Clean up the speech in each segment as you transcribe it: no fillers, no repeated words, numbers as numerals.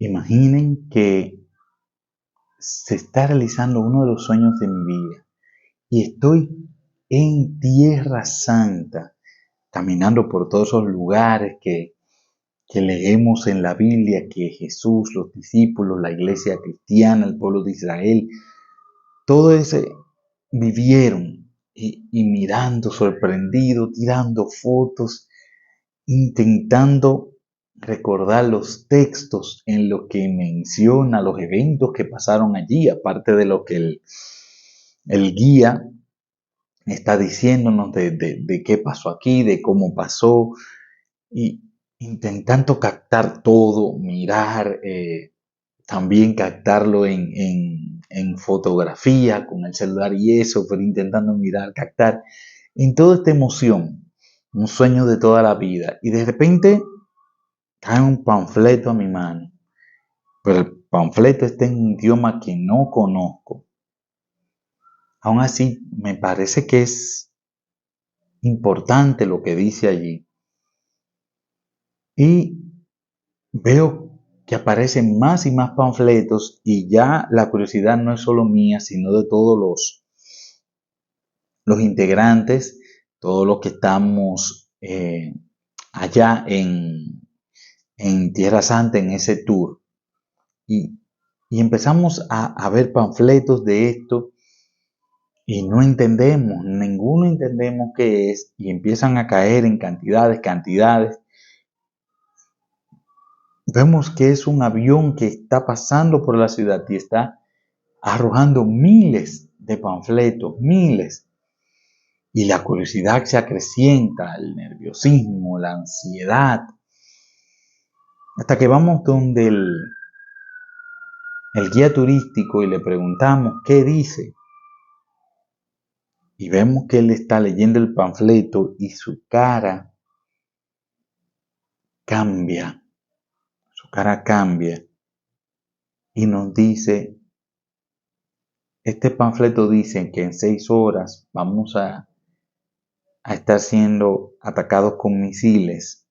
Imaginen que se está realizando uno de los sueños de mi vida y estoy en Tierra Santa, caminando por todos esos lugares que leemos en la Biblia, que Jesús, los discípulos, la iglesia cristiana, el pueblo de Israel, todo ese vivieron y mirando, sorprendido, tirando fotos, intentando recordar los textos en los que menciona los eventos que pasaron allí, aparte de lo que el guía está diciéndonos de qué pasó aquí, de cómo pasó, y intentando captar todo, mirar, también captarlo en fotografía con el celular y eso, pero intentando mirar, captar en toda esta emoción, un sueño de toda la vida. Y de repente cae un panfleto a mi mano, pero el panfleto está en un idioma que no conozco. Aún así, me parece que es importante lo que dice allí. Y veo que aparecen más y más panfletos y ya la curiosidad no es solo mía, sino de todos los integrantes, todos los que estamos allá en Tierra Santa, en ese tour. Y empezamos a ver panfletos de esto y no entendemos, ninguno entendemos qué es, y empiezan a caer en cantidades. Vemos que es un avión que está pasando por la ciudad y está arrojando miles de panfletos, miles. Y la curiosidad se acrecienta, el nerviosismo, la ansiedad. Hasta que vamos donde el guía turístico y le preguntamos qué dice. Y vemos que él está leyendo el panfleto y su cara cambia. Su cara cambia. Y nos dice, este panfleto dice que en 6 horas vamos a estar siendo atacados con misiles,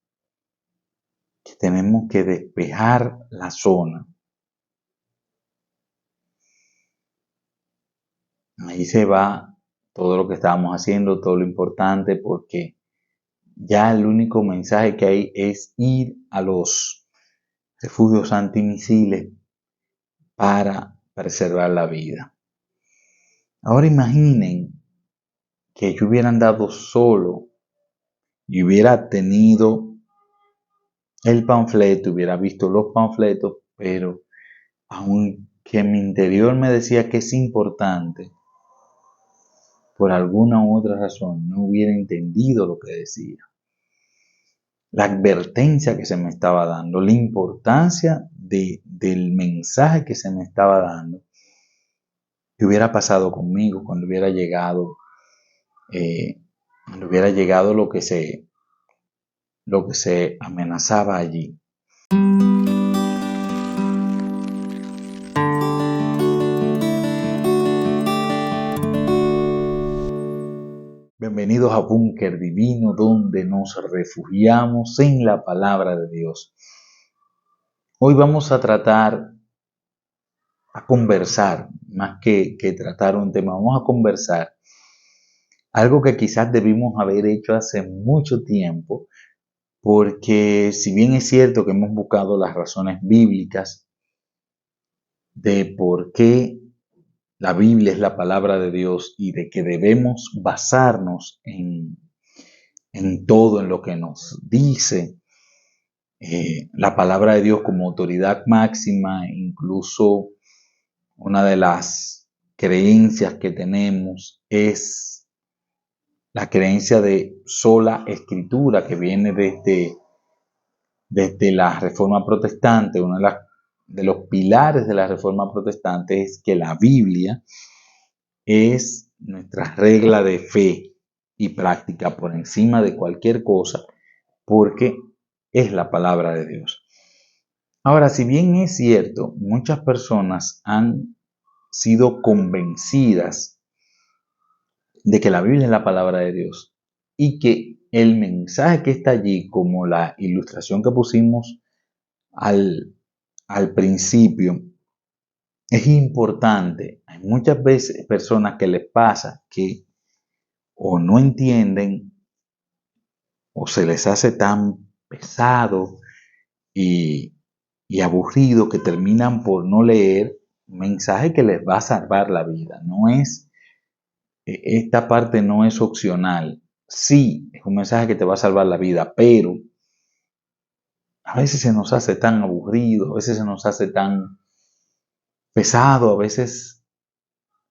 que tenemos que despejar la zona. Ahí se va todo lo que estábamos haciendo, todo lo importante, porque ya el único mensaje que hay es ir a los refugios antimisiles para preservar la vida. Ahora imaginen que yo hubiera andado solo y hubiera tenido el panfleto, hubiera visto los panfletos, pero aunque mi interior me decía que es importante, por alguna u otra razón no hubiera entendido lo que decía. La advertencia que se me estaba dando, la importancia del mensaje que se me estaba dando, que hubiera pasado conmigo cuando hubiera llegado lo que se amenazaba allí. Bienvenidos a Búnker Divino, donde nos refugiamos en la palabra de Dios. Hoy vamos a conversar, más que tratar un tema, vamos a conversar algo que quizás debimos haber hecho hace mucho tiempo, porque si bien es cierto que hemos buscado las razones bíblicas de por qué la Biblia es la palabra de Dios y de que debemos basarnos en todo, en lo que nos dice la palabra de Dios como autoridad máxima, incluso una de las creencias que tenemos es la creencia de sola escritura que viene desde la Reforma Protestante. Uno de los pilares de la Reforma Protestante es que la Biblia es nuestra regla de fe y práctica por encima de cualquier cosa, porque es la palabra de Dios. Ahora, si bien es cierto, muchas personas han sido convencidas de que la Biblia es la palabra de Dios y que el mensaje que está allí, como la ilustración que pusimos al al principio, es importante. Hay muchas veces personas que les pasa que o no entienden o se les hace tan pesado y, y aburrido que terminan por no leer un mensaje que les va a salvar la vida. No es, esta parte no es opcional. Sí, es un mensaje que te va a salvar la vida, pero a veces se nos hace tan aburrido, a veces se nos hace tan pesado, a veces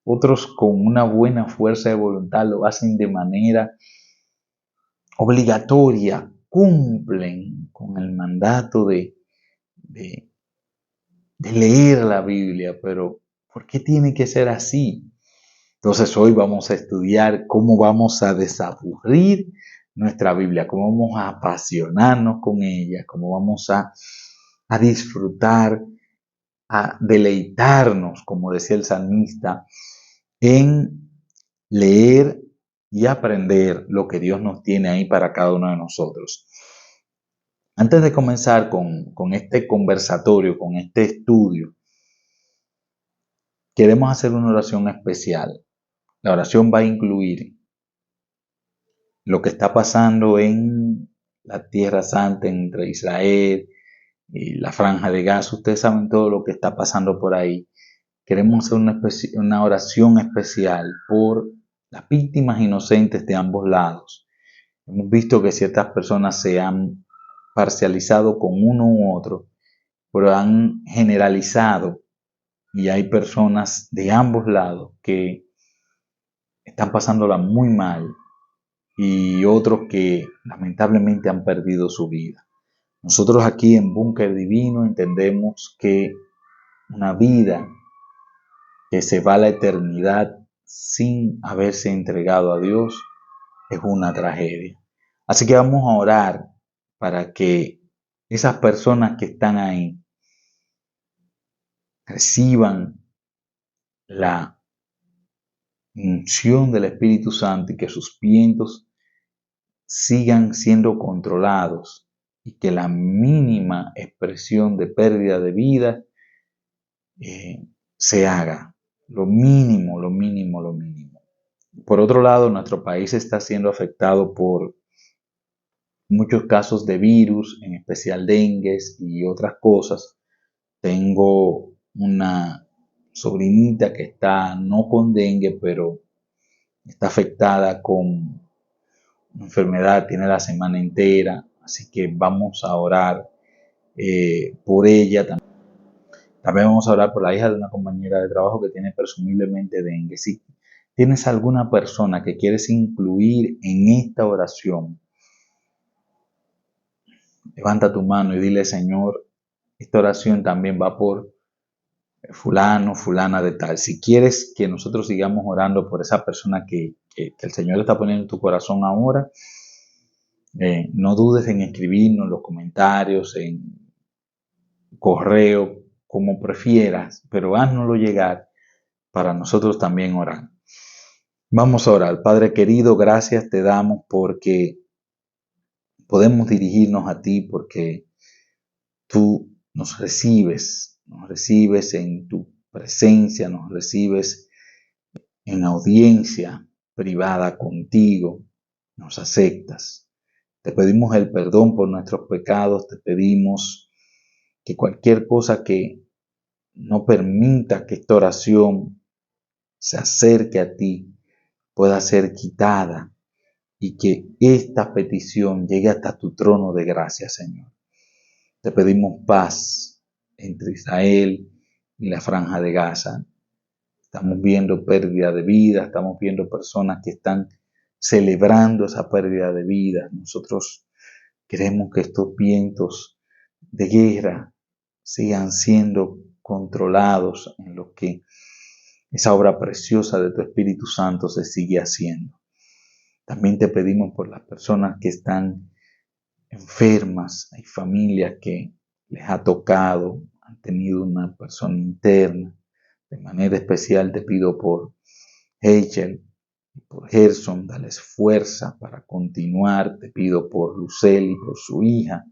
otros con una buena fuerza de voluntad lo hacen de manera obligatoria, cumplen con el mandato de, de leer la Biblia, pero ¿por qué tiene que ser así? Entonces hoy vamos a estudiar cómo vamos a desaburrir nuestra Biblia, cómo vamos a apasionarnos con ella, cómo vamos a disfrutar, a deleitarnos, como decía el salmista, en leer y aprender lo que Dios nos tiene ahí para cada uno de nosotros. Antes de comenzar con este conversatorio, con este estudio, queremos hacer una oración especial. La oración va a incluir lo que está pasando en la Tierra Santa entre Israel y la Franja de Gaza. Ustedes saben todo lo que está pasando por ahí. Queremos hacer una oración especial por las víctimas inocentes de ambos lados. Hemos visto que ciertas personas se han parcializado con uno u otro, pero han generalizado y hay personas de ambos lados que están pasándola muy mal y otros que lamentablemente han perdido su vida. Nosotros aquí en Búnker Divino entendemos que una vida que se va a la eternidad sin haberse entregado a Dios es una tragedia. Así que vamos a orar para que esas personas que están ahí reciban la unción del Espíritu Santo y que sus vientos sigan siendo controlados y que la mínima expresión de pérdida de vida se haga. Lo mínimo, lo mínimo, lo mínimo. Por otro lado, nuestro país está siendo afectado por muchos casos de virus, en especial dengue y otras cosas. Tengo una sobrinita que está no con dengue, pero está afectada con una enfermedad, tiene la semana entera, así que vamos a orar por ella. También vamos a orar por la hija de una compañera de trabajo que tiene presumiblemente dengue. Si tienes alguna persona que quieres incluir en esta oración, levanta tu mano y dile: Señor, esta oración también va por fulano, fulana de tal. Si quieres que nosotros sigamos orando por esa persona que el Señor está poniendo en tu corazón ahora, no dudes en escribirnos en los comentarios, en correo, como prefieras, pero háznoslo llegar para nosotros también orar. Vamos a orar. Padre querido, gracias te damos porque podemos dirigirnos a ti, porque tú nos recibes en tu presencia, nos recibes en audiencia privada contigo, nos aceptas. Te pedimos el perdón por nuestros pecados, te pedimos que cualquier cosa que no permita que esta oración se acerque a ti pueda ser quitada y que esta petición llegue hasta tu trono de gracia, Señor. Te pedimos paz entre Israel y la Franja de Gaza. Estamos viendo pérdida de vida, estamos viendo personas que están celebrando esa pérdida de vida. Nosotros queremos que estos vientos de guerra sigan siendo controlados, en lo que esa obra preciosa de tu Espíritu Santo se sigue haciendo. También te pedimos por las personas que están enfermas. Hay familias que les ha tocado, han tenido una persona interna. De manera especial te pido por Heichel y por Gerson, dales fuerza para continuar. Te pido por Luceli, por su hija,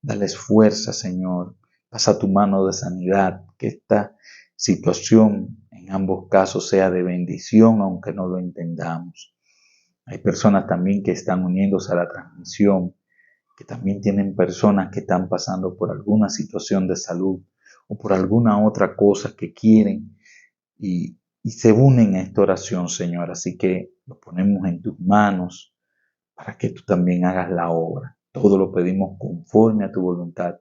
dales fuerza, Señor, Pasa tu mano de sanidad, que esta situación en ambos casos sea de bendición, aunque no lo entendamos. Hay personas también que están uniéndose a la transmisión, que también tienen personas que están pasando por alguna situación de salud o por alguna otra cosa que quieren y se unen a esta oración, Señor. Así que lo ponemos en tus manos para que tú también hagas la obra. Todo lo pedimos conforme a tu voluntad.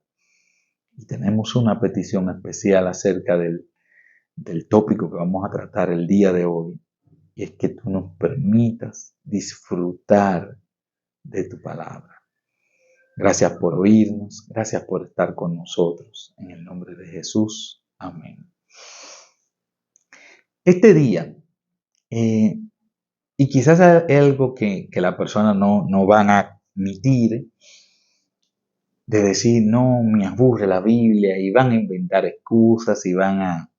Y tenemos una petición especial acerca del tópico que vamos a tratar el día de hoy. Y es que tú nos permitas disfrutar de tu palabra. Gracias por oírnos, gracias por estar con nosotros. En el nombre de Jesús. Amén. Este día, y quizás es algo que la persona no van a admitir, de decir, no, me aburre la Biblia, y van a inventar excusas y van a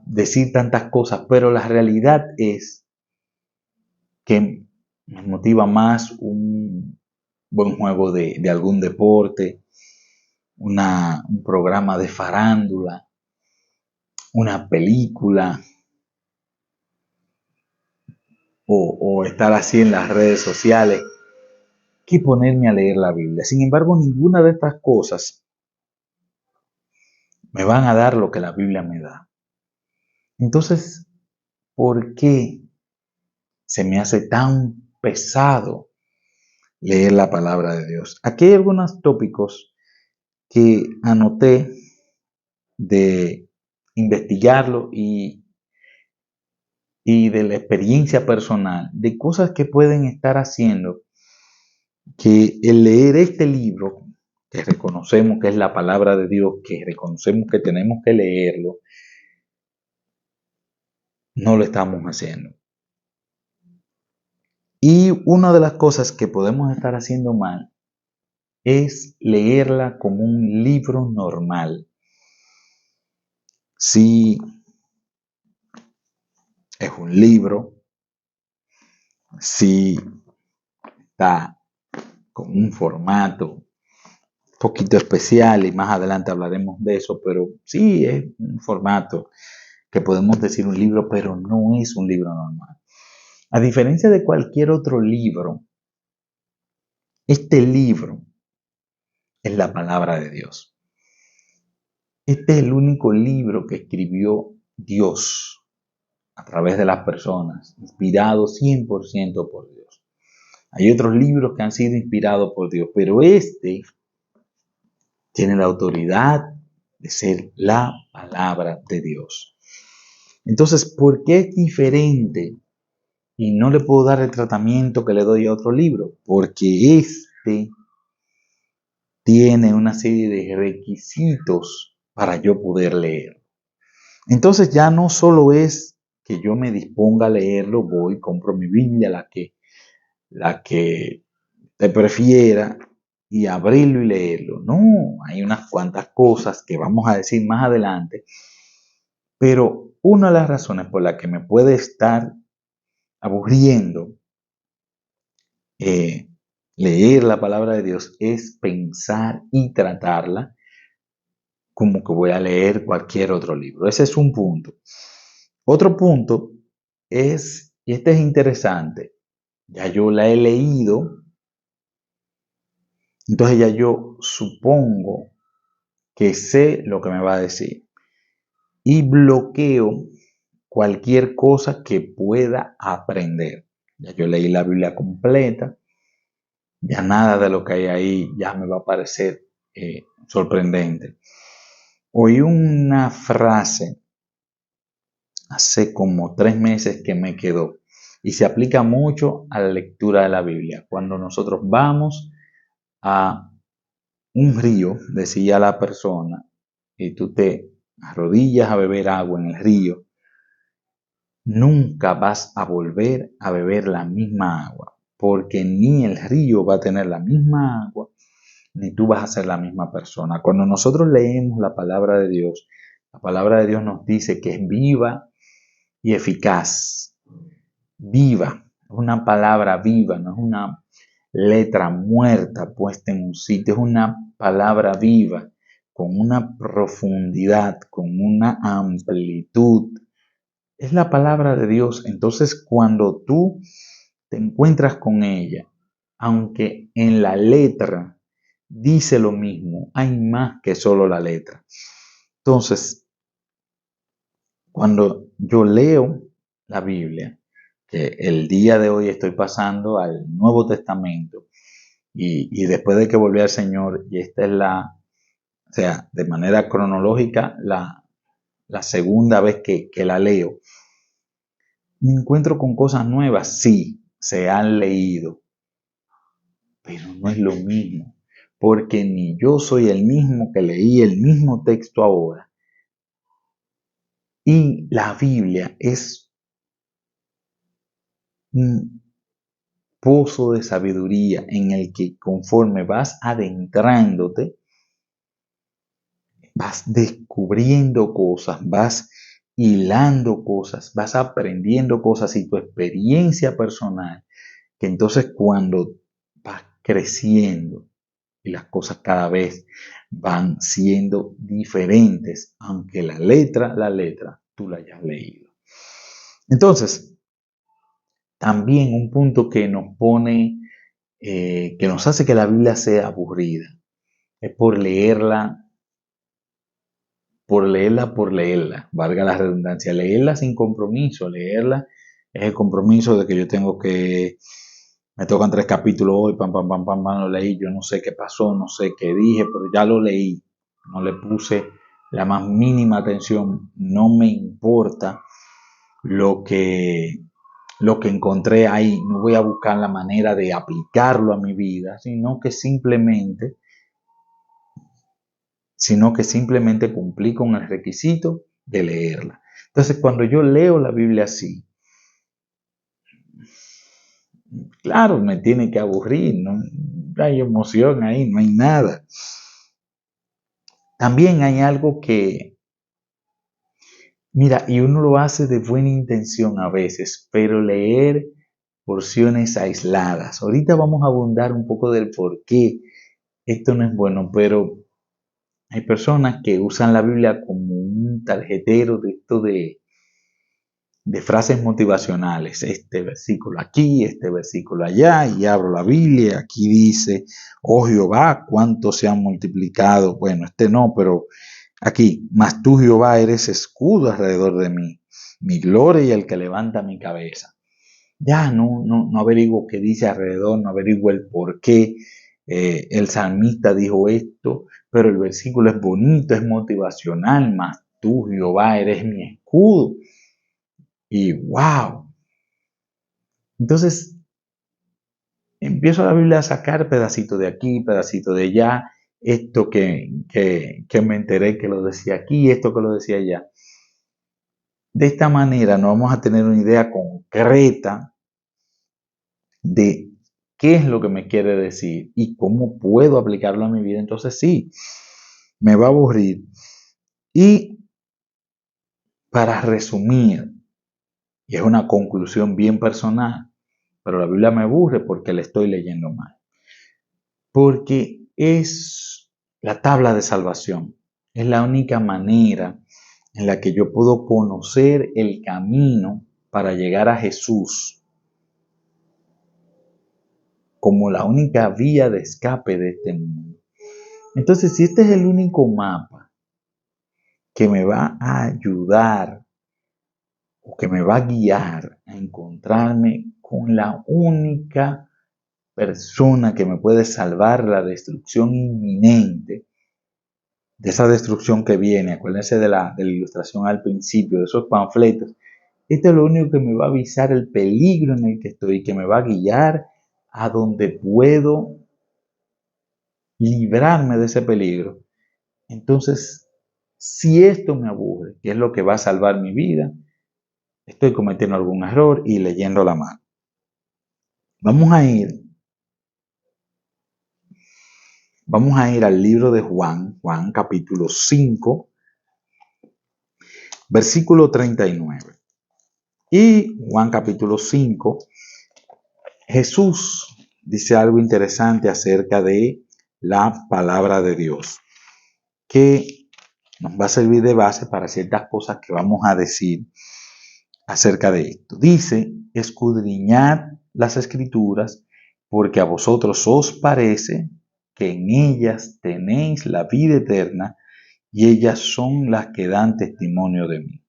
decir tantas cosas, pero la realidad es que nos motiva más un buen juego de algún deporte, un programa de farándula, una película o estar así en las redes sociales que ponerme a leer la Biblia. Sin embargo, ninguna de estas cosas me van a dar lo que la Biblia me da. Entonces, ¿por qué se me hace tan pesado leer la palabra de Dios? Aquí hay algunos tópicos que anoté de investigarlo y de la experiencia personal, de cosas que pueden estar haciendo que el leer este libro, que reconocemos que es la palabra de Dios, que reconocemos que tenemos que leerlo, no lo estamos haciendo. Y una de las cosas que podemos estar haciendo mal es leerla como un libro normal. Si es un libro, si está con un formato un poquito especial y más adelante hablaremos de eso, pero sí es un formato que podemos decir un libro, pero no es un libro normal. A diferencia de cualquier otro libro, este libro es la palabra de Dios. Este es el único libro que escribió Dios a través de las personas, inspirado 100% por Dios. Hay otros libros que han sido inspirados por Dios, pero este tiene la autoridad de ser la palabra de Dios. Entonces, ¿por qué es diferente? Y no le puedo dar el tratamiento que le doy a otro libro, porque este tiene una serie de requisitos para yo poder leer. Entonces ya no solo es que yo me disponga a leerlo, voy, compro mi Biblia, la que te prefiera, y abrirlo y leerlo. No, hay unas cuantas cosas que vamos a decir más adelante, pero una de las razones por las que me puede estar aburriendo leer la palabra de Dios es pensar y tratarla como que voy a leer cualquier otro libro. Ese es un punto. Otro punto es, y este es interesante, ya yo la he leído, entonces ya yo supongo que sé lo que me va a decir y bloqueo cualquier cosa que pueda aprender. Ya yo leí la Biblia completa, ya nada de lo que hay ahí ya me va a parecer sorprendente. Oí una frase hace como 3 meses que me quedó y se aplica mucho a la lectura de la Biblia. Cuando nosotros vamos a un río, decía la persona, y tú te arrodillas a beber agua en el río, nunca vas a volver a beber la misma agua, porque ni el río va a tener la misma agua, ni tú vas a ser la misma persona. Cuando nosotros leemos la palabra de Dios, la palabra de Dios nos dice que es viva y eficaz. Viva, es una palabra viva, no es letra muerta puesta en un sitio, es una palabra viva, con una profundidad, con una amplitud. Es la palabra de Dios. Entonces, cuando tú te encuentras con ella, aunque en la letra dice lo mismo, hay más que solo la letra. Entonces, cuando yo leo la Biblia, que el día de hoy estoy pasando al Nuevo Testamento, y después de que volví al Señor, y esta es o sea, de manera cronológica, la segunda vez que la leo, me encuentro con cosas nuevas. Sí, se han leído, pero no es lo mismo, porque ni yo soy el mismo que leí el mismo texto ahora. Y la Biblia es un pozo de sabiduría en el que conforme vas adentrándote, vas descubriendo cosas, vas hilando cosas, vas aprendiendo cosas y tu experiencia personal, que entonces cuando vas creciendo y las cosas cada vez van siendo diferentes, aunque la letra, tú la hayas leído. Entonces, también un punto que nos pone, que nos hace que la Biblia sea aburrida, es por leerla, valga la redundancia, leerla sin compromiso, leerla es el compromiso de que yo tengo que, me tocan 3 capítulos hoy, pam, pam, pam, pam, pam, lo leí, yo no sé qué pasó, no sé qué dije, pero ya lo leí, no le puse la más mínima atención, no me importa lo que, lo que encontré ahí, no voy a buscar la manera de aplicarlo a mi vida, sino que simplemente cumplí con el requisito de leerla. Entonces, cuando yo leo la Biblia así, claro, me tiene que aburrir, no hay emoción ahí, no hay nada. También hay algo que, mira, y uno lo hace de buena intención a veces, pero leer porciones aisladas. Ahorita vamos a abundar un poco del por qué esto no es bueno, pero hay personas que usan la Biblia como un tarjetero de esto de frases motivacionales. Este versículo aquí, este versículo allá, y abro la Biblia. Aquí dice, oh Jehová, cuánto se han multiplicado. Bueno, este no, pero aquí, mas tú Jehová eres escudo alrededor de mí, mi gloria y el que levanta mi cabeza. Ya no averiguo qué dice alrededor, no averiguo el por qué el salmista dijo esto, pero el versículo es bonito, es motivacional, mas tú Jehová eres mi escudo. Y wow. Entonces empiezo la Biblia a sacar pedacitos de aquí, pedacitos de allá, esto que me enteré que lo decía aquí, esto que lo decía allá. De esta manera no vamos a tener una idea concreta de qué es lo que me quiere decir y cómo puedo aplicarlo a mi vida. Entonces sí, me va a aburrir. Y para resumir, y es una conclusión bien personal, pero la Biblia me aburre porque la estoy leyendo mal. Porque es la tabla de salvación. Es la única manera en la que yo puedo conocer el camino para llegar a Jesús como la única vía de escape de este mundo. Entonces, si este es el único mapa que me va a ayudar o que me va a guiar a encontrarme con la única persona que me puede salvar la destrucción inminente, de esa destrucción que viene, acuérdense de la ilustración al principio, de esos panfletos, esto es lo único que me va a avisar el peligro en el que estoy, que me va a guiar a donde puedo librarme de ese peligro. Entonces, si esto me aburre, que es lo que va a salvar mi vida, estoy cometiendo algún error y leyendo la mano. Vamos a ir al libro de Juan capítulo 5, versículo 39. Y Juan capítulo 5, Jesús dice algo interesante acerca de la palabra de Dios, que nos va a servir de base para ciertas cosas que vamos a decir acerca de esto. Dice, escudriñad las escrituras, porque a vosotros os parece que en ellas tenéis la vida eterna, y ellas son las que dan testimonio de mí.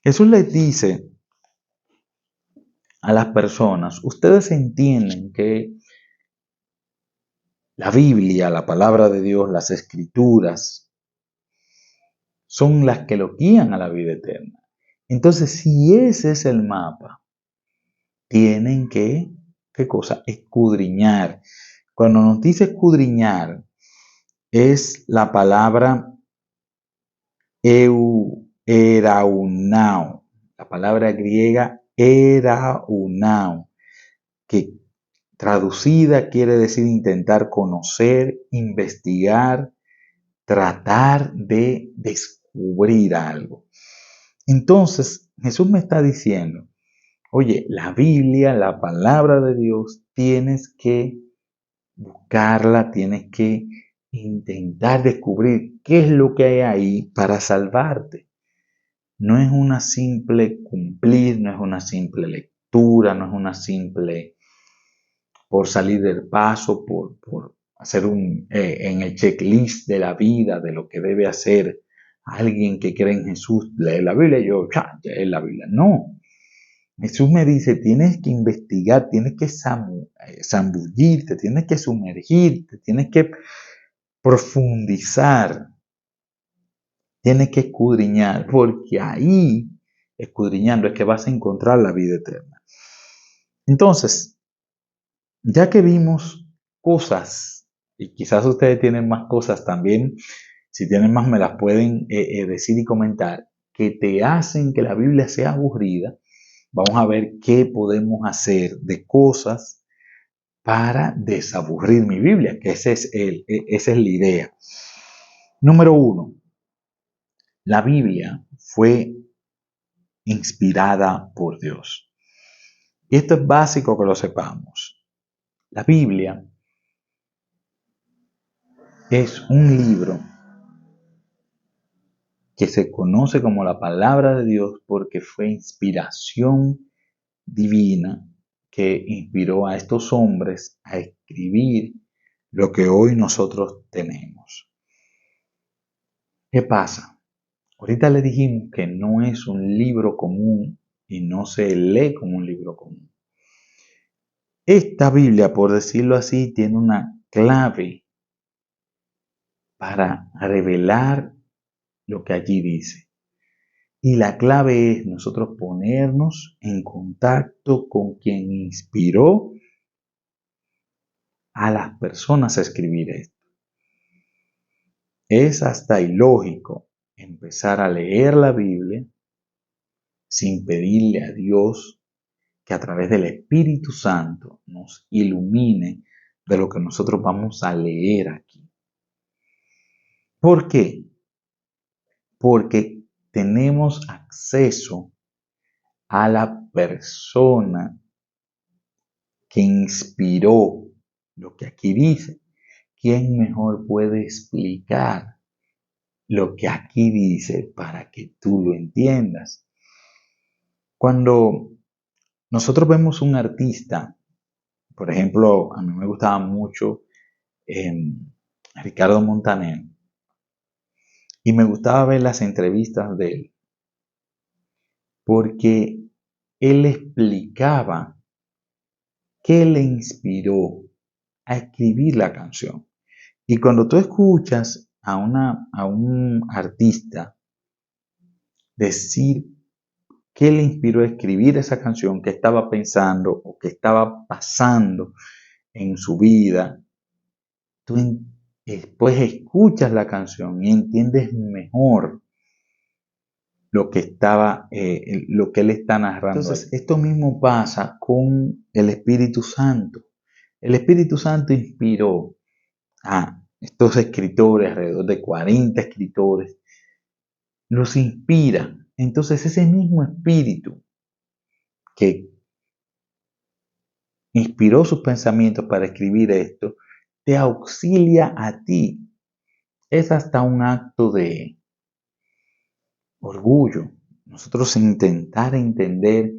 Jesús les dice a las personas, ustedes entienden que la Biblia, la palabra de Dios, las escrituras, son las que lo guían a la vida eterna. Entonces, si ese es el mapa, tienen que, ¿qué cosa? Escudriñar. Cuando nos dice escudriñar, es la palabra eraunao, la palabra griega eraunao, que traducida quiere decir intentar conocer, investigar, tratar de descubrir algo. Entonces, Jesús me está diciendo, oye, la Biblia, la palabra de Dios, tienes que buscarla, tienes que intentar descubrir qué es lo que hay ahí para salvarte. No es una simple cumplir, no es una simple lectura, no es una simple por salir del paso, por hacer en el checklist de la vida, de lo que debe hacer alguien que cree en Jesús, lee la Biblia y yo, ya es la Biblia. No. Jesús me dice, tienes que investigar, tienes que zambullirte, tienes que sumergirte, tienes que profundizar, tienes que escudriñar, porque ahí, escudriñando, es que vas a encontrar la vida eterna. Entonces, ya que vimos cosas, y quizás ustedes tienen más cosas también, si tienen más me las pueden decir y comentar, que te hacen que la Biblia sea aburrida, vamos a ver qué podemos hacer de cosas para desaburrir mi Biblia, que esa es la idea. Número 1, la Biblia fue inspirada por Dios. Y esto es básico que lo sepamos. La Biblia es un libro que se conoce como la palabra de Dios porque fue inspiración divina que inspiró a estos hombres a escribir lo que hoy nosotros tenemos. ¿Qué pasa? Ahorita le dijimos que no es un libro común y no se lee como un libro común. Esta Biblia, por decirlo así, tiene una clave para revelar lo que allí dice. Y la clave es nosotros ponernos en contacto con quien inspiró a las personas a escribir esto. Es hasta ilógico empezar a leer la Biblia sin pedirle a Dios que a través del Espíritu Santo nos ilumine de lo que nosotros vamos a leer aquí. ¿Por qué? Porque tenemos acceso a la persona que inspiró lo que aquí dice. ¿Quién mejor puede explicar lo que aquí dice para que tú lo entiendas? Cuando nosotros vemos un artista, por ejemplo, a mí me gustaba mucho Ricardo Montaner, y me gustaba ver las entrevistas de él, porque él explicaba qué le inspiró a escribir la canción. Y cuando tú escuchas a un artista decir qué le inspiró a escribir esa canción, qué estaba pensando o qué estaba pasando en su vida, tú después escuchas la canción y entiendes mejor lo que lo que él está narrando. Entonces, esto mismo pasa con el Espíritu Santo. El Espíritu Santo inspiró a estos escritores, alrededor de 40 escritores, los inspira. Entonces, ese mismo espíritu que inspiró sus pensamientos para escribir esto, te auxilia a ti. Es hasta un acto de orgullo nosotros intentar entender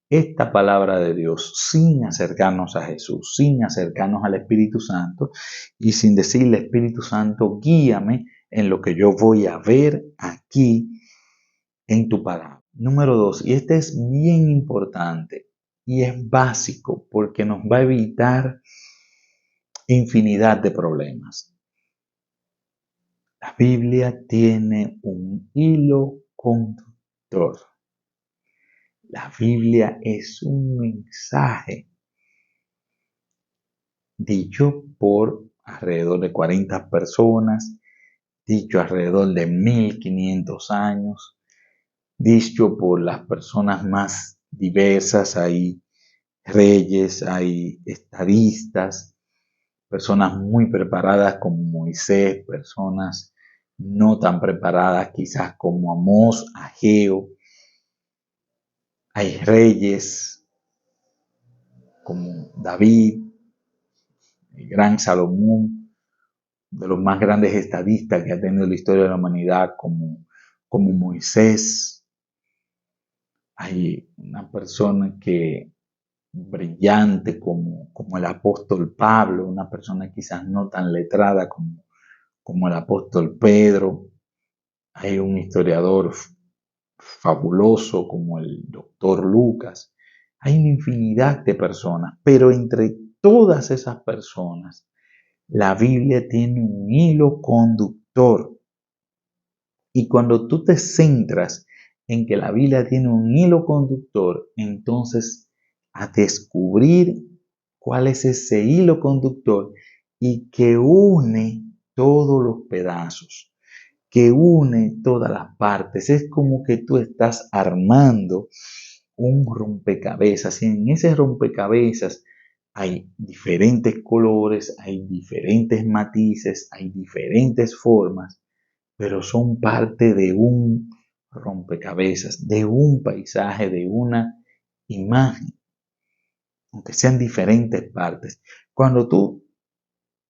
esta palabra de Dios sin acercarnos a Jesús, sin acercarnos al Espíritu Santo y sin decirle, Espíritu Santo, guíame en lo que yo voy a ver aquí en tu palabra. Número 2, y este es bien importante y es básico porque nos va a evitar infinidad de problemas. La Biblia tiene un hilo conductor. La Biblia es un mensaje dicho por alrededor de 40 personas, dicho alrededor de 1500 años, dicho por las personas más diversas. Hay reyes, hay estadistas, personas muy preparadas como Moisés, personas no tan preparadas quizás como Amós, Ageo. Hay reyes como David, el gran Salomón, de los más grandes estadistas que ha tenido la historia de la humanidad, como Moisés. Hay una persona que brillante como el apóstol Pablo, una persona quizás no tan letrada como el apóstol Pedro. Hay un historiador fabuloso como el doctor Lucas. Hay una infinidad de personas, pero entre todas esas personas, la Biblia tiene un hilo conductor. Y cuando tú te centras en que la Biblia tiene un hilo conductor, entonces a descubrir cuál es ese hilo conductor y que une todos los pedazos, que une todas las partes. Es como que tú estás armando un rompecabezas y en ese rompecabezas hay diferentes colores, hay diferentes matices, hay diferentes formas, pero son parte de un rompecabezas, de un paisaje, de una imagen, aunque sean diferentes partes. Cuando tú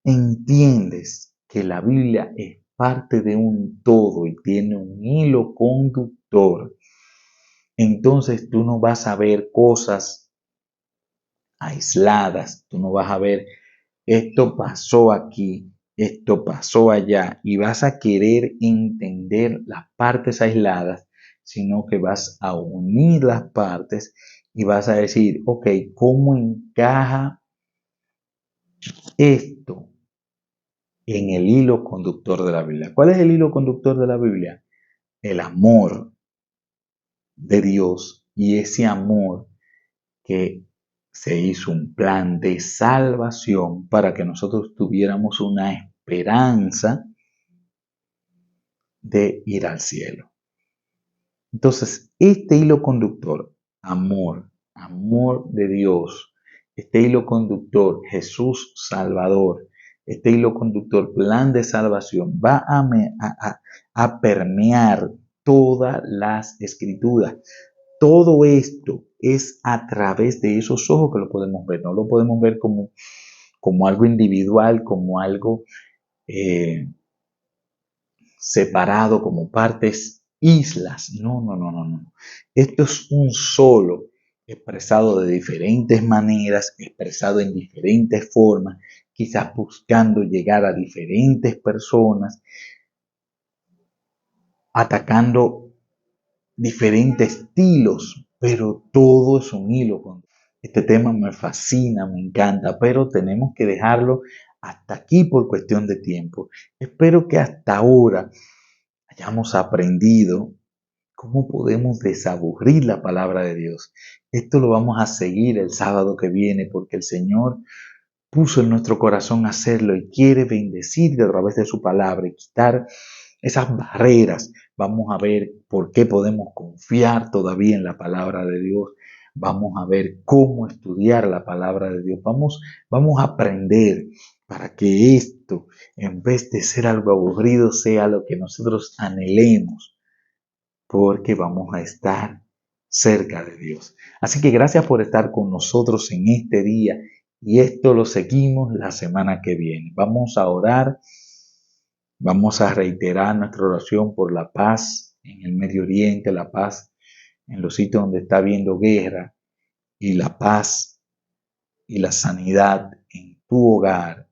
entiendes que la Biblia es parte de un todo y tiene un hilo conductor, entonces tú no vas a ver cosas aisladas, tú no vas a ver esto pasó aquí, esto pasó allá y vas a querer entender las partes aisladas, sino que vas a unir las partes y vas a decir, ok, ¿cómo encaja esto en el hilo conductor de la Biblia? ¿Cuál es el hilo conductor de la Biblia? El amor de Dios y ese amor que se hizo un plan de salvación para que nosotros tuviéramos una esperanza de ir al cielo. Entonces, este hilo conductor, amor, amor de Dios, este hilo conductor, Jesús Salvador, este hilo conductor, plan de salvación, va a permear todas las escrituras. Todo esto es a través de esos ojos que lo podemos ver. No lo podemos ver como algo individual, como algo separado, como partes, islas. No, no, no, no, no. Esto es un solo, expresado de diferentes maneras, expresado en diferentes formas, quizás buscando llegar a diferentes personas, atacando diferentes estilos, pero todo es un hilo. Este tema me fascina, me encanta, pero tenemos que dejarlo hasta aquí por cuestión de tiempo. Espero que hasta ahora hayamos aprendido cómo podemos desaburrir la palabra de Dios. Esto lo vamos a seguir el sábado que viene porque el Señor puso en nuestro corazón hacerlo y quiere bendecir a través de su palabra y quitar esas barreras. Vamos a ver por qué podemos confiar todavía en la palabra de Dios. Vamos a ver cómo estudiar la palabra de Dios. Vamos a aprender para que esto, en vez de ser algo aburrido, sea lo que nosotros anhelemos, porque vamos a estar cerca de Dios. Así que gracias por estar con nosotros en este día Y esto lo seguimos la semana que viene. Vamos a orar, vamos a reiterar nuestra oración por la paz en el Medio Oriente, la paz en los sitios donde está habiendo guerra y la paz y la sanidad en tu hogar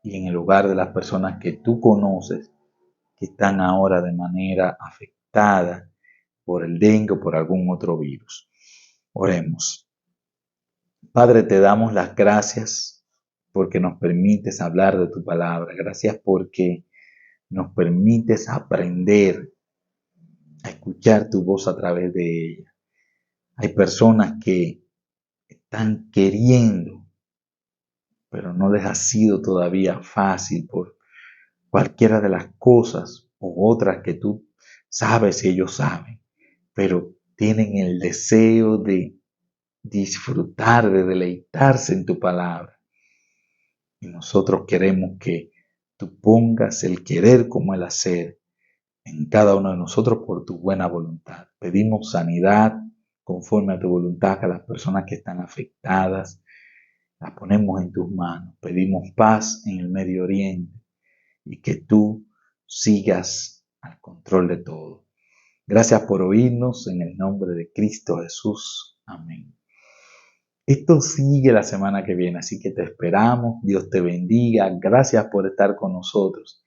y en el hogar de las personas que tú conoces que están ahora de manera afectada por el dengue o por algún otro virus. Oremos. Padre, te damos las gracias porque nos permites hablar de tu palabra. Gracias porque nos permites aprender a escuchar tu voz a través de ella. Hay personas que están queriendo, pero no les ha sido todavía fácil por cualquiera de las cosas u otras que tú sabes y ellos saben, pero tienen el deseo de disfrutar, de deleitarse en tu palabra. Y nosotros queremos que tú pongas el querer como el hacer en cada uno de nosotros por tu buena voluntad. Pedimos sanidad conforme a tu voluntad a las personas que están afectadas. Las ponemos en tus manos. Pedimos paz en el Medio Oriente y que tú sigas al control de todo. Gracias por oírnos en el nombre de Cristo Jesús. Amén. Esto sigue la semana que viene, así que te esperamos. Dios te bendiga. Gracias por estar con nosotros.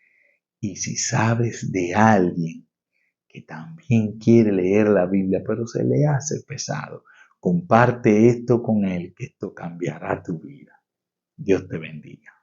Y si sabes de alguien que también quiere leer la Biblia, pero se le hace pesado, comparte esto con él, que esto cambiará tu vida. Dios te bendiga.